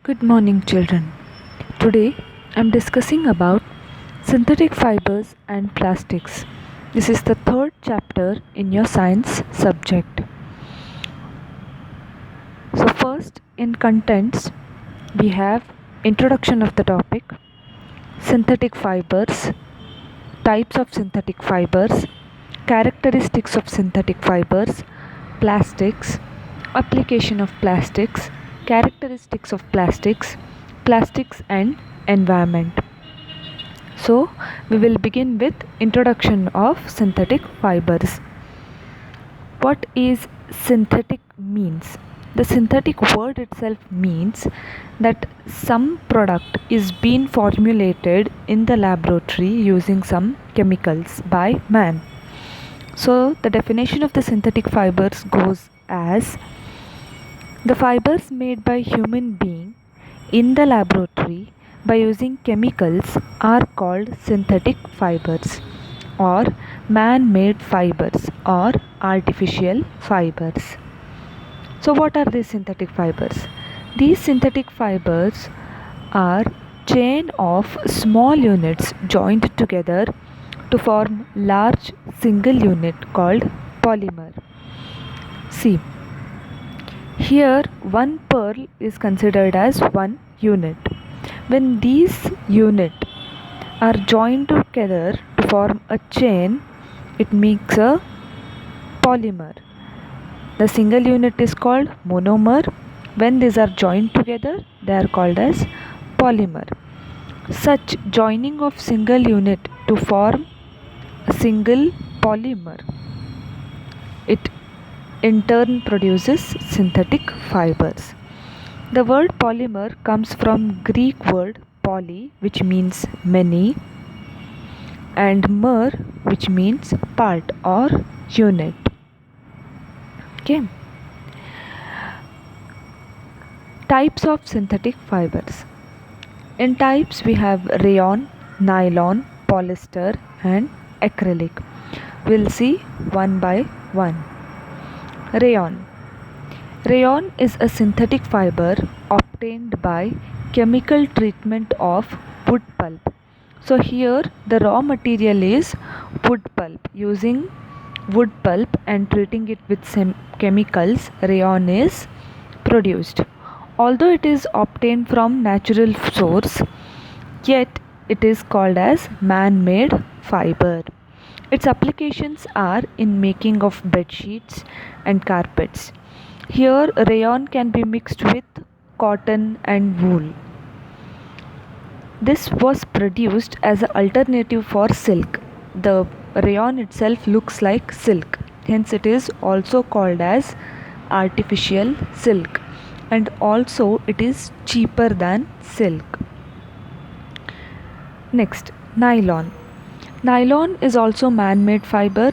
Good morning, children. Today I'm discussing about synthetic fibers and plastics. This is the third chapter in your science subject. So first in contents we have introduction of the topic, synthetic fibers, types of synthetic fibers, characteristics of synthetic fibers, plastics, application of plastics, characteristics of plastics, plastics and environment. So we will begin with introduction of synthetic fibers. What is synthetic means? The synthetic word itself means that some product is being formulated in the laboratory using some chemicals by man. So the definition of the synthetic fibers goes as the fibers made by human being in the laboratory by using chemicals are called synthetic fibers or man-made fibers or artificial fibers. So what are these synthetic fibers? These synthetic fibers are chain of small units joined together to form large single unit called polymer. See, here one pearl is considered as one unit. When these units are joined together to form a chain, it makes a polymer. The single unit is called monomer. When these are joined together, they are called as polymer. Such joining of single unit to form a single polymer, it in turn produces synthetic fibers. The word polymer comes from Greek word poly, which means many, and mer, which means part or unit. Okay. Types of synthetic fibers. In types we have rayon, nylon, polyester and acrylic. We'll see one by one. Rayon. Rayon is a synthetic fiber obtained by chemical treatment of wood pulp. So here the raw material is wood pulp. Using wood pulp and treating it with some chemicals, rayon is produced. Although it is obtained from natural source, yet it is called as man-made fiber. Its applications are in making of bed sheets and carpets. Here rayon can be mixed with cotton and wool. This was produced as an alternative for silk. The rayon itself looks like silk, hence it is also called as artificial silk, and also it is cheaper than silk. Next, nylon. Nylon is also man-made fiber.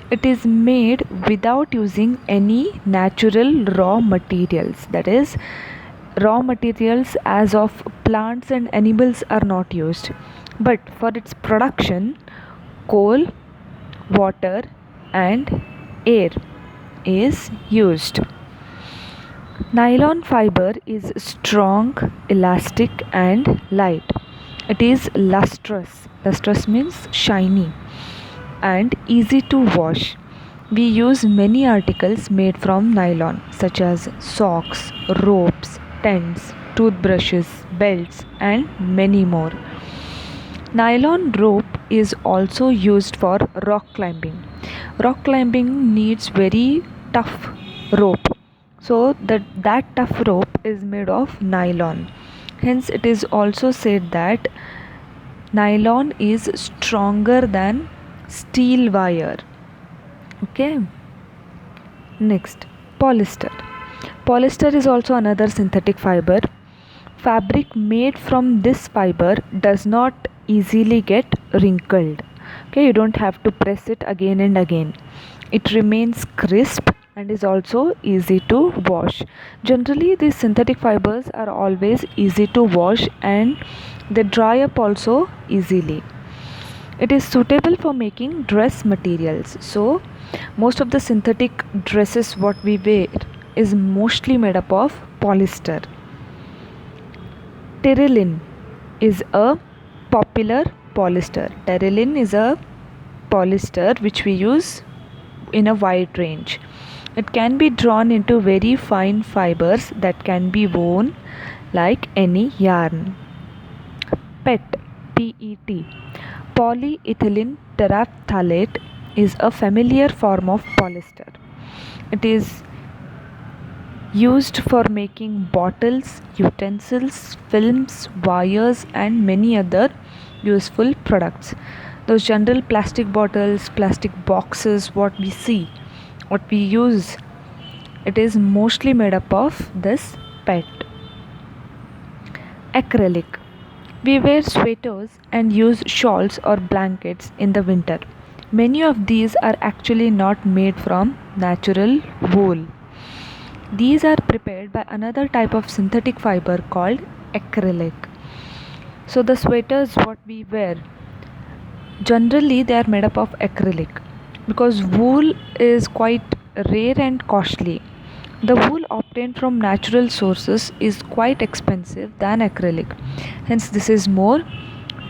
It is made without using any natural raw materials. That is, raw materials as of plants and animals are not used. But for its production, coal, water and air is used. Nylon fiber is strong, elastic and light. It is lustrous. Lustrous means shiny and easy to wash. We use many articles made from nylon such as socks, ropes, tents, toothbrushes, belts and many more. Nylon rope is also used for rock climbing. Rock climbing needs very tough rope. So that tough rope is made of nylon. Hence it is also said that nylon is stronger than steel wire. Okay. Next, polyester. Polyester is also another synthetic fiber. Fabric made from this fiber does not easily get wrinkled. Okay, you don't have to press it again and again. It remains crisp and is also easy to wash. Generally, these synthetic fibers are always easy to wash and they dry up also easily. It is suitable for making dress materials. So most of the synthetic dresses what we wear is mostly made up of polyester. Terylene is a popular polyester. Terylene is a polyester which we use in a wide range. It can be drawn into very fine fibers that can be woven like any yarn. PET, PET, polyethylene terephthalate is a familiar form of polyester. It is used for making bottles, utensils, films, wires, and many other useful products. Those general plastic bottles, plastic boxes, what we see, what we use, it is mostly made up of this PET. Acrylic. We wear sweaters and use shawls or blankets in the winter. Many of these are actually not made from natural wool. These are prepared by another type of synthetic fiber called acrylic. So the sweaters what we wear, generally they are made up of acrylic because wool is quite rare and costly. The wool obtained from natural sources is quite expensive than acrylic, hence this is more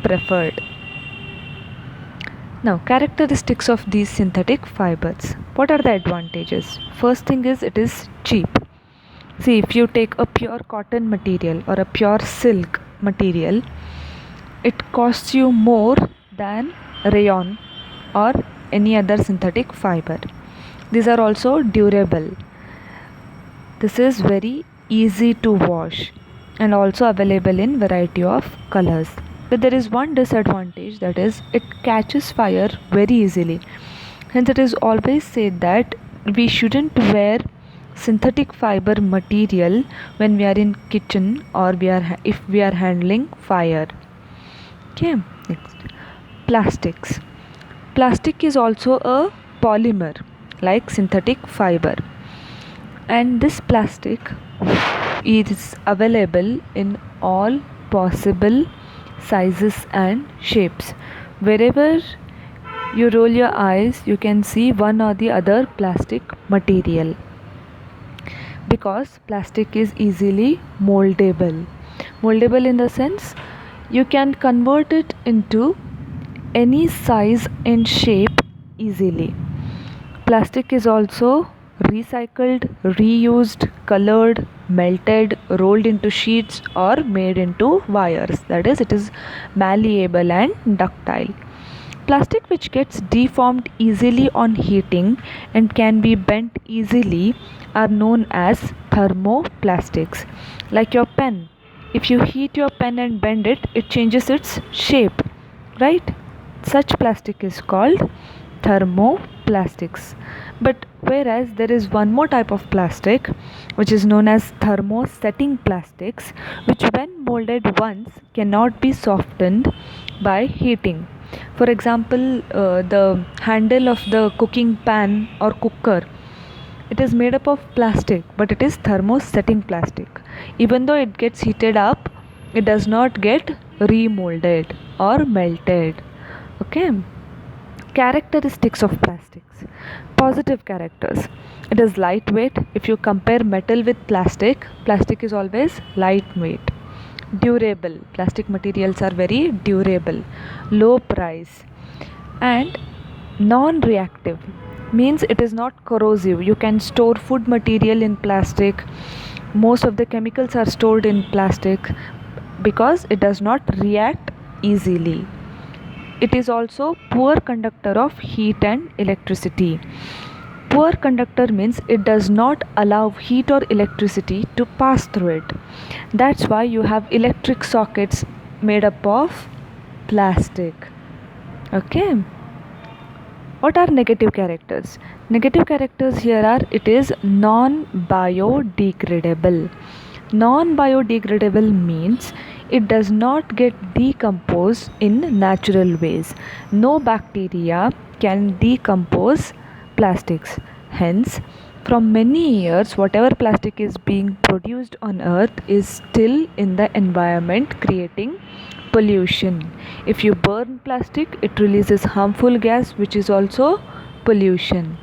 preferred. Now, characteristics of these synthetic fibers. What are the advantages? First thing is it is cheap. See, if you take a pure cotton material or a pure silk material, it costs you more than rayon or any other synthetic fiber. These are also durable. This is very easy to wash and also available in variety of colors. But there is one disadvantage, that is it catches fire very easily. Hence it is always said that we shouldn't wear synthetic fiber material when we are in kitchen or if we are handling fire. Okay, next. Plastics. Plastic is also a polymer like synthetic fiber, and this plastic is available in all possible sizes and shapes. Wherever you roll your eyes, you can see one or the other plastic material, because plastic is easily moldable. Moldable in the sense you can convert it into any size and shape easily. Plastic is also recycled, reused, colored, melted, rolled into sheets, or made into wires. That is, it is malleable and ductile. Plastic which gets deformed easily on heating and can be bent easily are known as thermoplastics. Like your pen. If you heat your pen and bend it, it changes its shape, right? Such plastic is called thermoplastics. But whereas there is one more type of plastic which is known as thermosetting plastics, which when molded once cannot be softened by heating. For example, the handle of the cooking pan or cooker, it is made up of plastic, but it is thermosetting plastic. Even though it gets heated up, it does not get remolded or melted. Okay. Characteristics of plastics. Positive characters. It is lightweight. If you compare metal with plastic, plastic is always lightweight. Durable. Plastic materials are very durable. Low price. And non-reactive. Means it is not corrosive. You can store food material in plastic. Most of the chemicals are stored in plastic because it does not react easily. It is also poor conductor of heat and electricity. Poor conductor means it does not allow heat or electricity to pass through it. That's why you have electric sockets made up of plastic. Okay. What are negative characters? Negative characters here are, it is non-biodegradable. Non-biodegradable means it does not get decomposed in natural ways. No bacteria can decompose plastics. Hence, from many years, whatever plastic is being produced on earth is still in the environment, creating pollution. If you burn plastic, it releases harmful gas, which is also pollution.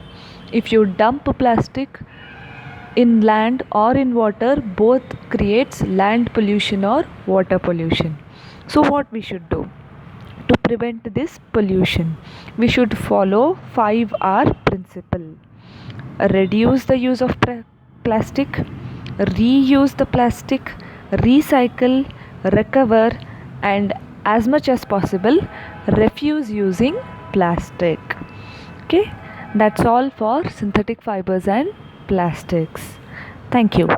If you dump plastic in land or in water, both creates land pollution or water pollution. So what we should do to prevent this pollution? We should follow 5R principle. Reduce the use of plastic, reuse the plastic, recycle, recover, and as much as possible refuse using plastic. Okay, that's all for synthetic fibers and plastics. Thank you.